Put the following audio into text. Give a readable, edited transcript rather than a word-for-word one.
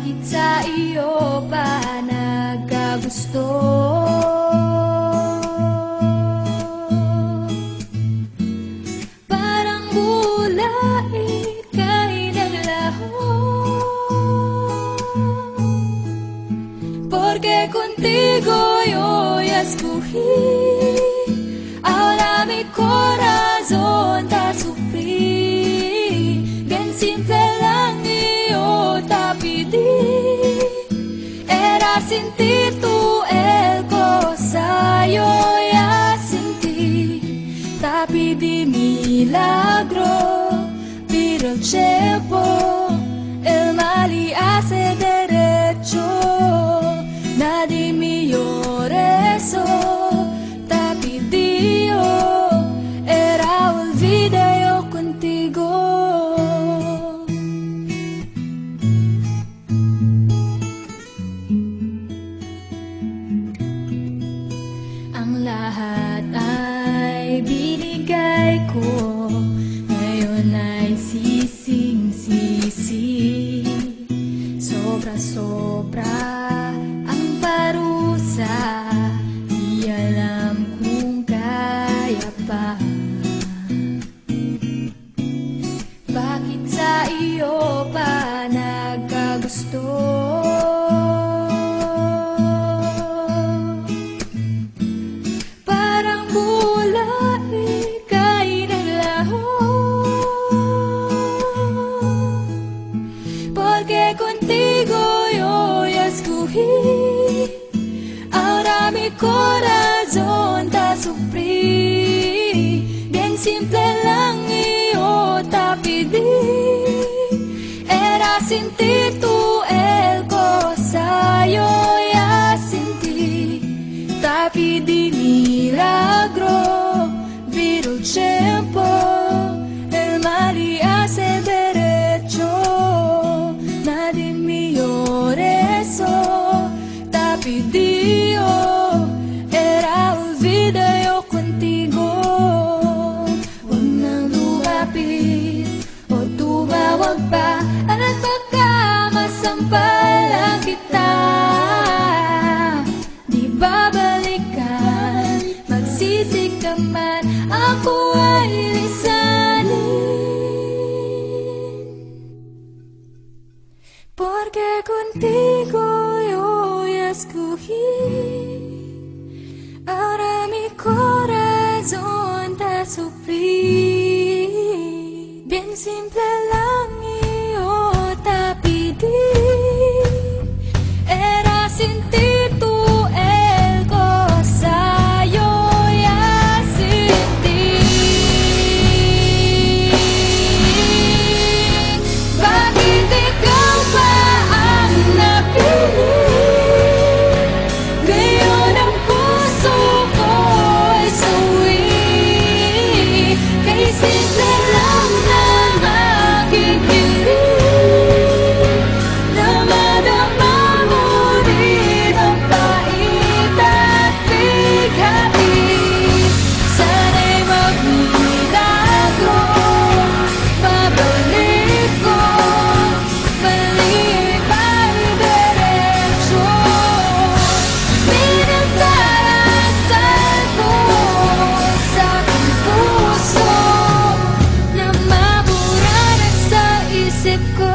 Bakit sa iyo pa nagkagusto? Parang bulay ika'y naglaho, porque contigo yo ya escogí. Ahora mi corazón te sufrí. Bien simple lang yo te pedí. Era sin ti tú el cosa yo ya sentí. Te pedí milagro, pero el tiempo el mal y hace derecho. Nadie me llore eso. Ang lahat ay binigay ko, ngayon ay sising-sisi. Sobra-sobra ang parusa, di alam kung kaya pa. Bakit sa iyo pa nagkagusto? Porque contigo yo ya escogí. Ahora mi corazón te sufrí. Bien simple lang yo te pedí. Era sin ti tú el cosa yo ya sentí. Te pedí milagro, pero el tiempo el mal y hace derecho. Nadie me llore eso. Te pedí era olvido yo contigo. Huwag nang lumapit o tumawag pa, at baka masampalan kita. Di babalikan, magsisig ka man, ako ay lisanin. Porque contigo yo ya escogí. Ahora mi corazón te sufrí. Bien simple lang yo te pedí. Era sin ti tú el cosa yo ya sentí. Bakit ikaw pa ang napili? Ngayon ang puso ko ay suwi. Kay simple lang ng aking hiling, na madama mo din ang pait at bighati. Sana'y magmilagro, pabalik ko, mali pa'y diretsyo. Pinagdarasal ko sa aking puso, na mabura na sa isip ko.